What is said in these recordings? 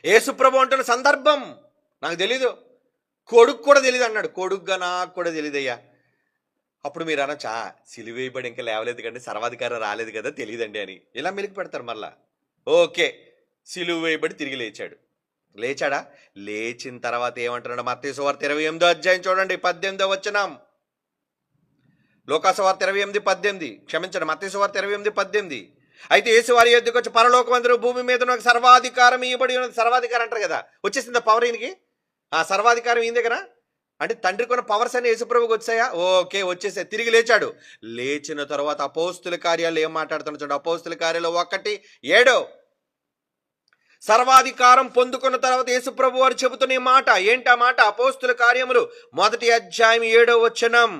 యేసుప్రభు అంటున్న సందర్భం నాకు తెలీదు, కొడుకు కూడా తెలియదు అన్నాడు. కొడుకుగా నాకు కూడా తెలియదయ్యా. అప్పుడు మీరు అనొచ్చా, సిలువేయబడి ఇంకా లేవలేదు కండి, సర్వాధికారం రాలేదు కదా, తెలియదండి అని ఇలా మెలికి పెడతారు మళ్ళా. ఓకే, సిలువ వేయబడి తిరిగి లేచాడు. లేచాడా? లేచిన తర్వాత ఏమంటున్నాడు? మత్తయి సువార్త 28వ అధ్యాయం చూడండి, 18వ వచనం. లూకా సువార్త 28:18, క్షమించండి, మత్తయి సువార్త 28:18. అయితే యేసు వారి యొద్దకు వచ్చి, పరలోకమందును భూమి మీద నాకు సర్వాధికారం ఇవ్వబడి ఉన్నది. సర్వాధికారం అంటారు కదా, వచ్చేసింది పవర్ ఈయనకి. ఆ సర్వాధికారం ఈయన దగ్గర అంటే తండ్రి కొన్న పవర్స్ అని యేసుప్రభుకి వచ్చాయా? ఓకే, వచ్చేసా. తిరిగి లేచాడు. లేచిన తర్వాత అపోస్తుల కార్యాలు ఏం మాట్లాడుతున్నా చూడండి. అపోస్తుల కార్యాలు 1:7. సర్వాధికారం పొందుకున్న తర్వాత యేసుప్రభు వారు చెబుతున్న మాట ఏంటా మాట? అపోస్తుల కార్యములు 1వ అధ్యాయం 7వ వచనం.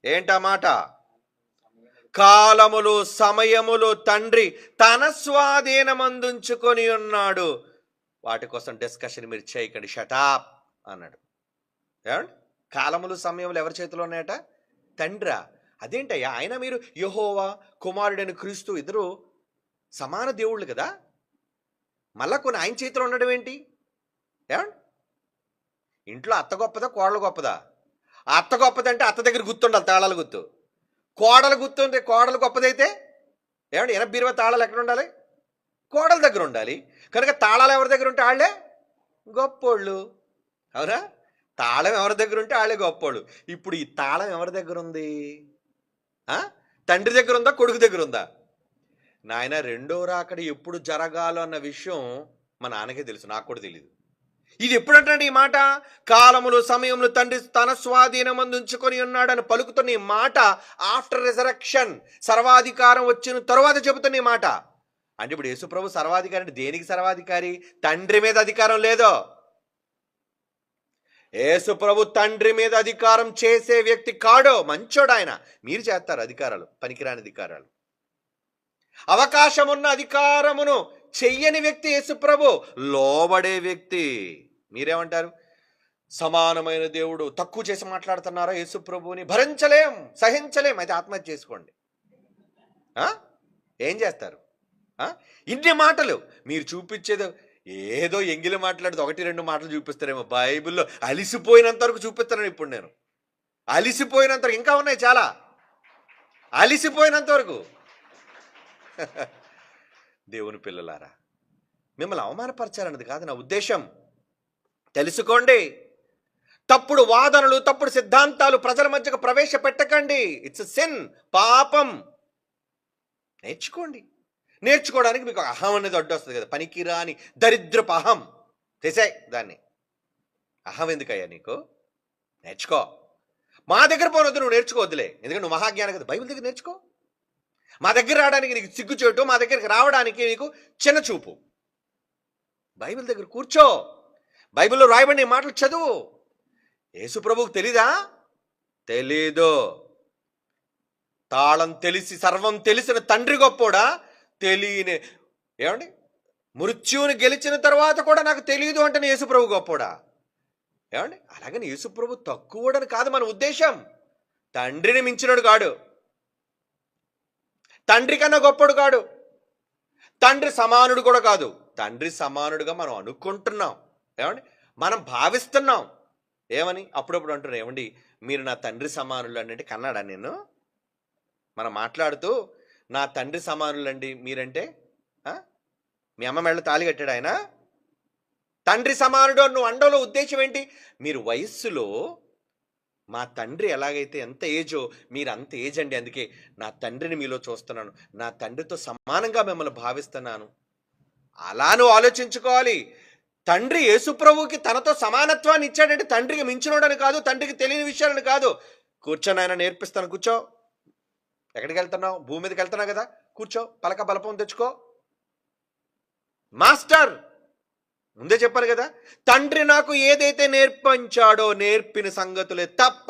ఏంటా మాట? కాలములు సమయములు తండ్రి తన స్వాధీనమందుంచుకొని ఉన్నాడు. వాటి కోసం డిస్కషన్ మీరు చేయకండి, షటాప్ అన్నాడు. ఏమండి? కాలములు సమయములు ఎవరి చేతిలో ఉన్నాయట? తండ్రా. అదేంటయ్యా, ఆయన మీరు యెహోవా కుమారుడైన క్రీస్తు ఇద్దరు సమాన దేవుళ్ళు కదా, మళ్ళా కొన్ని ఆయన చేతిలో ఉండడం ఏంటి? ఏమండి? ఇంట్లో అత్త గొప్పదా కోడలు గొప్పదా? అత్త గొప్పదంటే అత్త దగ్గర గుర్తుండాలి, తాళాల గుర్తు. కోడలు గుర్తుంటే కోడలు గొప్పదైతే ఏమండి, 80 తాళాలు ఎక్కడ ఉండాలి? కోడల దగ్గర ఉండాలి. కనుక తాళాలు ఎవరి దగ్గర ఉంటే వాళ్ళే గొప్పోళ్ళు, అవునా? తాళం ఎవరి దగ్గర ఉంటే వాళ్ళే గొప్పోళ్ళు. ఇప్పుడు ఈ తాళం ఎవరి దగ్గర ఉంది? తండ్రి దగ్గర ఉందా, కొడుకు దగ్గర ఉందా? నాయన రెండో రాకడ ఎప్పుడు జరగాలో అన్న విషయం మా నాన్నకే తెలుసు, నాకు కూడా తెలియదు. ఇది ఎప్పుడంటే ఈ మాట, కాలములు సమయములు తండ్రి తన స్వాధీనమందు ఉంచుకొని ఉన్నాడని పలుకుతున్న ఈ మాట ఆఫ్టర్ రిజరక్షన్, సర్వాధికారం వచ్చిన తరువాత చెబుతున్న ఈ మాట. అంటే ఇప్పుడు యేసుప్రభు సర్వాధికారి అంటే దేనికి సర్వాధికారి? తండ్రి మీద అధికారం లేదో. యేసుప్రభు తండ్రి మీద అధికారం చేసే వ్యక్తి కాడో, మంచోడు ఆయన. మీరు చేస్తారు అధికారాలు, పనికిరాని అధికారాలు. అవకాశం ఉన్న అధికారమును చెయ్యని వ్యక్తి యేసుప్రభు, లోబడే వ్యక్తి. మీరేమంటారు? సమానమైన దేవుడు తక్కువ చేసి మాట్లాడుతున్నారా యేసుప్రభుని? భరించలేం, సహించలేం. అయితే ఆత్మహత్య చేసుకోండి. ఏం చేస్తారు? ఇన్ని మాటలు మీరు చూపించేది ఏదో ఎంగిలి మాట్లాడితే 1-2 మాటలు చూపిస్తారేమో. బైబిల్లో అలిసిపోయినంత వరకు చూపిస్తాను ఇప్పుడు నేను. అలిసిపోయినంత వరకు, ఇంకా ఉన్నాయి చాలా, అలిసిపోయినంత వరకు. దేవుని పిల్లలారా, మిమ్మల్ని అవమానపరచాలన్నది కాదు నా ఉద్దేశం. తెలుసుకోండి. తప్పుడు వాదనలు, తప్పుడు సిద్ధాంతాలు ప్రజల మధ్యకు ప్రవేశపెట్టకండి. ఇట్స్ సిన్, పాపం. నేర్చుకోవడానికి మీకు అహం అనేది అడ్డు వస్తుంది కదా, పనికిరాని దరిద్రపు అహం. తెసాయి దాన్ని. అహం ఎందుకయ్యా నీకు? నేర్చుకో. మా దగ్గర పోనొద్దు, నువ్వు నేర్చుకోవద్దులే, ఎందుకంటే నువ్వు మహాజ్ఞానం కదా. బైబిల్ దగ్గర నేర్చుకో. మా దగ్గర రావడానికి నీకు సిగ్గుచేటు, మా దగ్గరికి రావడానికి నీకు చిన్న చూపు. బైబిల్ దగ్గర కూర్చో, బైబిల్లో రాయబడిన మాటలు చదువు. యేసుప్రభువుకు తెలీదా? తెలీదు. తాళం తెలిసి సర్వం తెలిసిన తండ్రి గొప్పోడా? తెలియని ఏమండి, మృత్యువుని గెలిచిన తర్వాత కూడా నాకు తెలియదు అంటే యేసుప్రభు గొప్పోడా? ఏమండి, అలాగని యేసుప్రభు తక్కువడని కాదు మన ఉద్దేశం. తండ్రిని మించినడు కాడు, తండ్రి కన్నా గొప్పడు కాడు, తండ్రి సమానుడు కూడా కాదు. తండ్రి సమానుడుగా మనం అనుకుంటున్నాం, ఏమండి, మనం భావిస్తున్నాం. ఏమని అప్పుడప్పుడు అంటున్నాం, ఏమండి మీరు నా తండ్రి సమానులు అంటే. కన్నాడా నేను? మనం మాట్లాడుతూ నా తండ్రి సమానులండి మీరంటే, మీ అమ్మ మెళ్ళ తాళి కట్టాడు ఆయన? తండ్రి సమానుడు నువ్వు అండంలో ఉద్దేశం ఏంటి? మీరు వయస్సులో మా తండ్రి ఎలాగైతే ఎంత ఏజో మీరు అంత ఏజ్ అండి, అందుకే నా తండ్రిని మీలో చూస్తున్నాను, నా తండ్రితో సమానంగా మిమ్మల్ని భావిస్తున్నాను. అలా నువ్వు ఆలోచించుకోవాలి. తండ్రి యేసుప్రభువుకి తనతో సమానత్వాన్ని ఇచ్చాడంటే తండ్రికి మించినోడని కాదు, తండ్రికి తెలియని విషయాలని కాదు. కూర్చొని ఆయన నేర్పిస్తాను, కూర్చో. ఎక్కడికి వెళ్తున్నావు? భూమి మీదకి వెళ్తున్నావు కదా, కూర్చో, పలక బలపం తెచ్చుకో. మాస్టర్ ముందే చెప్పాను కదా, తండ్రి నాకు ఏదైతే నేర్పించాడో నేర్పిన సంగతులే తప్ప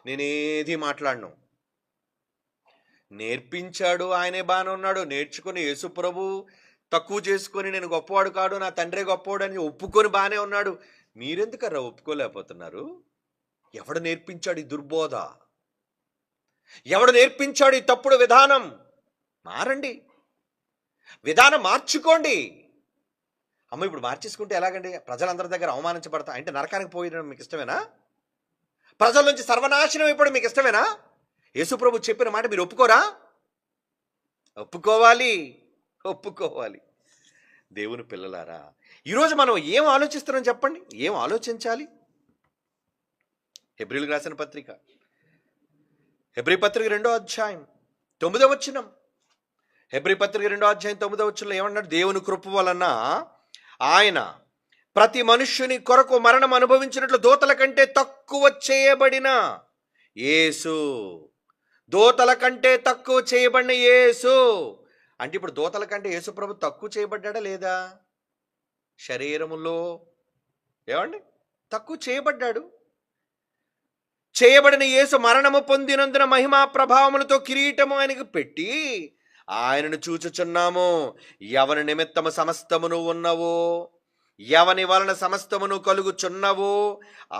నేనేది మాట్లాడను. నేర్పించాడు ఆయనే, బాగానే ఉన్నాడు. నేర్చుకుని యేసుప్రభు తక్కువ చేసుకొని నేను గొప్పవాడు కాడు, నా తండ్రే గొప్పవాడు అని ఒప్పుకొని బాగానే ఉన్నాడు. మీరెందుకర్రా ఒప్పుకోలేకపోతున్నారు? ఎవడు నేర్పించాడు ఈ దుర్బోధ? ఎవడు నేర్పించాడు ఈ తప్పుడు విధానం? మారండి, విధానం మార్చుకోండి. అమ్మ ఇప్పుడు మార్చేసుకుంటే ఎలాగండి? ప్రజలందరి దగ్గర అవమానించబడతా అంటే నరకానికి పోయడం మీకు ఇష్టమేనా? ప్రజల నుంచి సర్వనాశనం అయిపోవడం మీకు ఇష్టమేనా? యేసుప్రభు చెప్పిన మాట మీరు ఒప్పుకోరా? ఒప్పుకోవాలి, ఒప్పుకోవాలి. దేవుని పిల్లలారా, ఈరోజు మనం ఏం ఆలోచిస్తున్నాం చెప్పండి? ఏం ఆలోచించాలి? హెబ్రీయులకు రాసిన పత్రిక, హెబ్రీ పత్రిక 2వ అధ్యాయం 9వ వచనం. హెబ్రీ పత్రిక 2వ అధ్యాయం 9వ వచనంలో ఏమన్నాడు? దేవుని కృప వలన ఆయన ప్రతి మనుష్యుని కొరకు మరణం అనుభవించినట్లు దూతల కంటే తక్కువ చేయబడిన యేసు, దూతల కంటే తక్కువ చేయబడిన యేసు అంటే ఇప్పుడు దూతల కంటే యేసు ప్రభు తక్కువ చేయబడ్డా లేదా? శరీరములో ఏమండి తక్కువ చేయబడ్డాడు. చేయబడిన యేసు మరణము పొందినందున మహిమా ప్రభావములతో కిరీటము ఆయనకు పెట్టి ఆయనను చూచుచున్నాము. ఎవని నిమిత్తము సమస్తమును ఉన్నవో, ఎవని వలన సమస్తమును కలుగుచున్నవో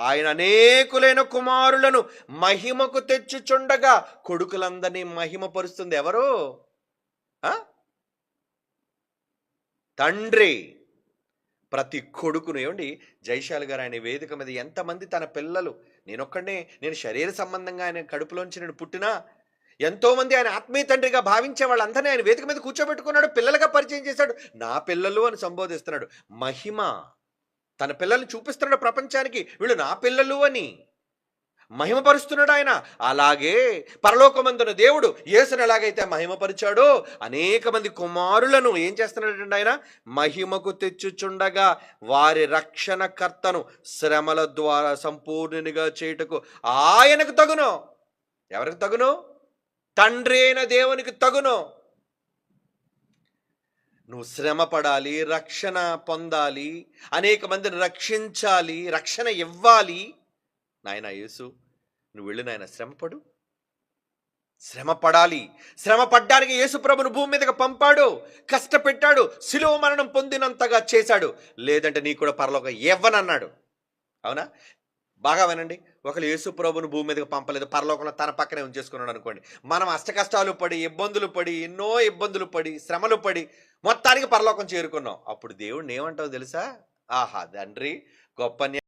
ఆయన అనేకులైన కుమారులను మహిమకు తెచ్చుచుండగా కొడుకులందరినీ మహిమపరుస్తుంది ఎవరు? తండ్రి. ప్రతి కొడుకును ఏమండి, జైశాల్ గారు ఆయన వేదిక మీద ఎంతమంది తన పిల్లలు, నేను శరీర సంబంధంగా ఆయన కడుపులోంచి నేను పుట్టినా ఎంతోమంది ఆయన ఆత్మీయ తండ్రిగా భావించే వాళ్ళందరినీ ఆయన వేదిక మీద కూర్చోబెట్టుకున్నాడు, పిల్లలుగా పరిచయం చేశాడు, నా పిల్లలు అని సంబోధిస్తున్నాడు. మహిమ తన పిల్లల్ని చూపిస్తున్నాడు ప్రపంచానికి, వీళ్ళు నా పిల్లలు అని మహిమపరుస్తున్నాడు ఆయన. అలాగే పరలోకమందున దేవుడు యేసుని ఎలాగైతే మహిమపరిచాడో అనేక మంది కుమారులను ఏం చేస్తున్నాడంటే ఆయన మహిమకు తెచ్చుచుండగా వారి రక్షణకర్తను శ్రమల ద్వారా సంపూర్ణునిగా చేయుటకు ఆయనకు తగును. ఎవరికి తగును? తండ్రి అయిన దేవునికి తగును. నువ్వు శ్రమ పడాలి, రక్షణ పొందాలి, అనేక మందిని రక్షించాలి, రక్షణ ఇవ్వాలి. నాయన యేసు, నువ్వు వెళ్ళి నాయన శ్రమపడు, శ్రమ పడాలి. శ్రమ పడ్డానికి యేసు ప్రభును భూమి మీదకి పంపాడు, కష్టపెట్టాడు, శిలువ మరణం పొందినంతగా చేశాడు. లేదంటే నీ కూడా పరలోకం ఇవ్వనన్నాడు. అవునా? బాగా వినండి. ఒకరు యేసు ప్రభును భూమి మీదకి పంపలేదు, పరలోకంలో తన పక్కనే ఉంచేసుకున్నాడు అనుకోండి. మనం అష్టకష్టాలు పడి, ఇబ్బందులు పడి, ఎన్నో ఇబ్బందులు పడి, శ్రమలు పడి మొత్తానికి పరలోకం చేరుకున్నాం. అప్పుడు దేవుడిని ఏమంటావు తెలుసా? ఆహా తండ్రి, గొప్ప